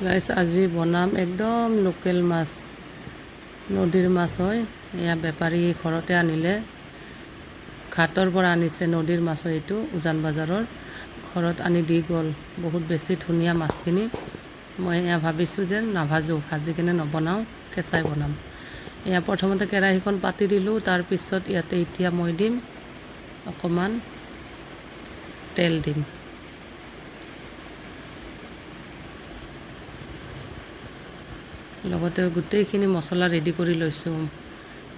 গাইছ আজি বনাম একদম লোকেল মাছ, নদীৰ মাছ হয়। এয়া বেপাৰী ঘৰতে আনিলে, ঘাটৰ পৰা আনিছে নদীৰ মাছ হয়। এইটো উজান বজাৰৰ ঘৰত আনি দি গ'ল। বহুত বেছি ধুনীয়া মাছখিনি। মই এয়া ভাবিছোঁ যে নাভাজোঁ, ভাজি কিনে নবনাওঁ, কেঁচাই বনাম। এয়া প্ৰথমতে কেৰাহীখন পাতি দিলোঁ। তাৰপিছত ইয়াতে এতিয়া মই দিম অকণমান তেল দিম। লগতে গোটেইখিনি মছলা ৰেডি কৰি লৈছোঁ।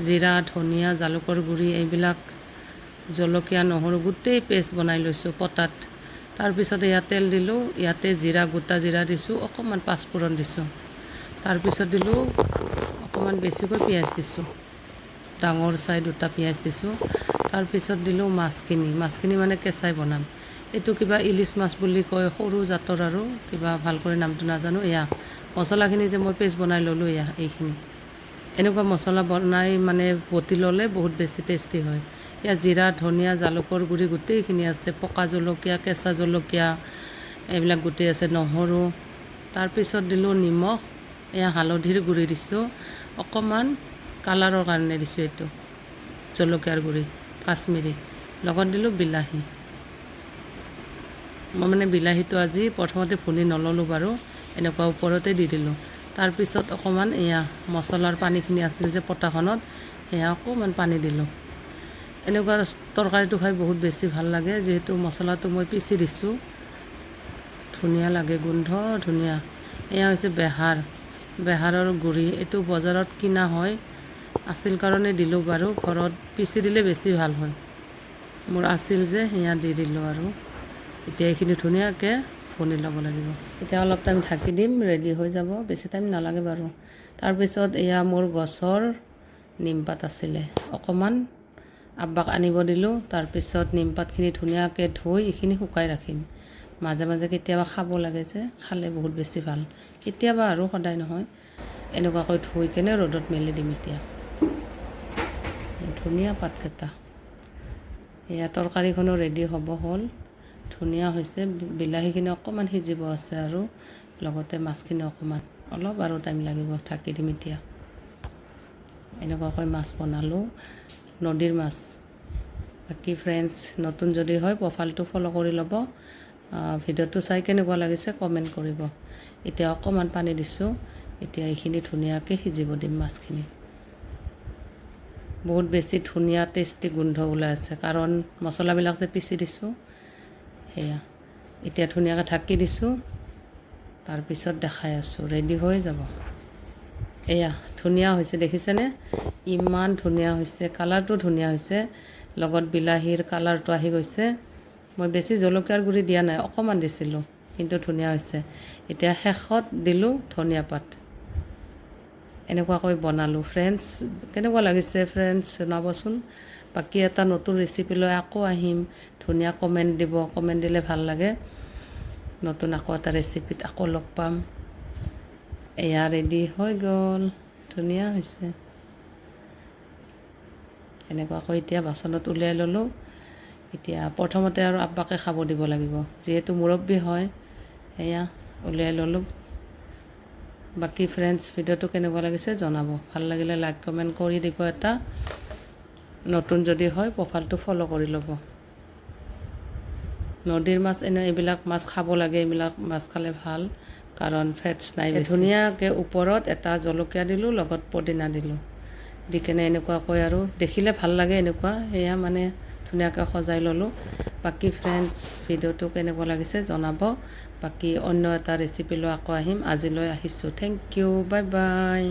জিৰা, ধনিয়া, জালুকৰ গুড়ি, এইবিলাক জলকীয়া, নহৰু গোটেই পেষ্ট বনাই লৈছোঁ পটাত। তাৰপিছত ইয়াত তেল দিলোঁ। ইয়াতে জিৰা, গোটা জিৰা দিছোঁ, অকণমান পাঁচফোৰণ দিছোঁ। তাৰপিছত দিলোঁ অকণমান বেছিকৈ পিঁয়াজ দিছোঁ, ডাঙৰ চাই দুটা পিঁয়াজ দিছোঁ। তাৰপিছত দিলোঁ মাছখিনি মানে কেঁচাই বনাম। এইটো কিবা ইলিচ মাছ বুলি কয়, সৰু জাতৰ আৰু কিবা ভাল কৰি নামটো নাজানো। এয়া মছলাখিনি যে মই পেষ্ট বনাই ল'লোঁ, এইখিনি এনেকুৱা মছলা বনাই মানে বটি ল'লে বহুত বেছি টেষ্টি হয়। ইয়াত জিৰা, ধনিয়া, জালুকৰ গুড়ি গোটেইখিনি আছে, পকা জলকীয়া, কেঁচা জলকীয়া এইবিলাক গোটেই আছে, নহৰু। তাৰপিছত দিলোঁ নিমখ, এয়া হালধিৰ গুড়ি দিছোঁ, অকণমান কালাৰৰ কাৰণে দিছোঁ এইটো জলকীয়াৰ গুড়ি কাশ্মীৰী। লগত দিলোঁ বিলাহী। মই মানে বিলাহীটো আজি প্ৰথমতে ভুনি নল'লোঁ বাৰু, এনেকুৱা ওপৰতে দি দিলোঁ। তাৰপিছত অকণমান এয়া মছলাৰ পানীখিনি আছিল যে পটাখনত, সেয়া অকণমান পানী দিলোঁ। এনেকুৱা তৰকাৰীটো খাই বহুত বেছি ভাল লাগে, যিহেতু মছলাটো মই পিচি দিছোঁ। ধুনীয়া লাগে, গোন্ধ ধুনীয়া। এয়া হৈছে বেহাৰৰ গুড়ি। এইটো বজাৰত কিনা হয়, আছিল কাৰণে দিলোঁ বাৰু। ঘৰত পিচি দিলে বেছি ভাল হয়। মোৰ আছিল যে সেয়া দি দিলোঁ আৰু এতিয়া এইখিনি ধুনীয়াকৈ ভুনি ল'ব লাগিব। এতিয়া অলপ টাইম ঢাকি দিম, ৰেডি হৈ যাব, বেছি টাইম নালাগে বাৰু। তাৰপিছত এয়া মোৰ গছৰ নিমপাত আছিলে, অকণমান আব্বাক আনিব দিলোঁ। তাৰপিছত নিমপাতখিনি ধুনীয়াকৈ ধুই এইখিনি শুকাই ৰাখিম। মাজে মাজে কেতিয়াবা খাব লাগে যে, খালে বহুত বেছি ভাল। কেতিয়াবা আৰু সদায় নহয়। এনেকুৱাকৈ ধুই কেনে ৰ'দত মেলি দিম। এতিয়া ধুনীয়া পাতকেইটা। এয়া তৰকাৰীখনো ৰেডি হ'ব হ'ল, ধুনীয়া হৈছে। বিলাহীখিনি অকণমান সিজিব আছে আৰু লগতে মাছখিনি অকণমান অলপ আৰু টাইম লাগিব, ঢাকি দিম এতিয়া। এনেকুৱাকৈ মাছ বনালোঁ, নদীৰ মাছ। বাকী ফ্ৰেণ্ডছ, নতুন যদি হয় প্ৰফাইলটো ফ'ল' কৰি ল'ব। ভিডিঅ'টো চাই কেনেকুৱা লাগিছে কমেণ্ট কৰিব। এতিয়া অকণমান পানী দিছোঁ। এতিয়া এইখিনি ধুনীয়াকৈ সিজিব দিম মাছখিনি। বহুত বেছি ধুনীয়া টেষ্টি গোন্ধ ওলাই আছে, কাৰণ মছলাবিলাক যে পিচি দিছোঁ সেয়া। এতিয়া ধুনীয়াকৈ ঢাকি দিছোঁ। তাৰপিছত দেখাই আছোঁ, ৰেডি হৈ যাব। এয়া ধুনীয়া হৈছে, দেখিছেনে? ইমান ধুনীয়া হৈছে, কালাৰটো ধুনীয়া হৈছে। লগত বিলাহীৰ কালাৰটো আহি গৈছে। মই বেছি জলকীয়াৰ গুড়ি দিয়া নাই, অকণমান দিছিলোঁ, কিন্তু ধুনীয়া হৈছে। এতিয়া শেষত দিলোঁ ধনিয়া পাত। এনেকুৱাকৈ বনালোঁ। ফ্ৰেণ্ডছ, কেনেকুৱা লাগিছে ফ্ৰেণ্ডছ জনাবচোন। বাকী এটা নতুন ৰেচিপি লৈ আকৌ আহিম। ধুনীয়া কমেণ্ট দিব, কমেণ্ট দিলে ভাল লাগে। নতুন আকৌ এটা ৰেচিপিত আকৌ লগ পাম। এয়া ৰেডি হৈ গ'ল, ধুনীয়া হৈছে। এনেকুৱাকৈ এতিয়া বাচনত উলিয়াই ল'লোঁ। এতিয়া প্ৰথমতে আৰু আব্বাকে খাব দিব লাগিব, যিহেতু মুৰব্বী হয়। এয়া উলিয়াই ল'লোঁ। বাকী ফ্ৰেণ্ডছ, ভিডিঅ'টো কেনেকুৱা লাগিছে জনাব। ভাল লাগিলে লাইক কমেণ্ট কৰি দিব এটা। নতুন যদি হয় প্ৰফাইলটো ফ'ল' কৰি ল'ব। নদীৰ মাছ এইবিলাক মাছ খাব লাগে, এইবিলাক মাছ খালে ভাল, কাৰণ ফেটছ নাই বেছি। ধুনীয়াকৈ ওপৰত এটা জলকীয়া দিলোঁ, লগত পদিনা দিলোঁ, দি কেনে এনেকুৱাকৈ আৰু দেখিলে ভাল লাগে এনেকুৱা। সেয়া মানে ধুনীয়াকৈ সজাই ল'লোঁ। বাকী ফ্ৰেণ্ডছ, ভিডিঅ'টো কেনেকুৱা লাগিছে জনাব। বাকী অন্য এটা ৰেচিপি লৈ আকৌ আহিম। আজিলৈ আহিছোঁ, থেংক ইউ, বাই বাই।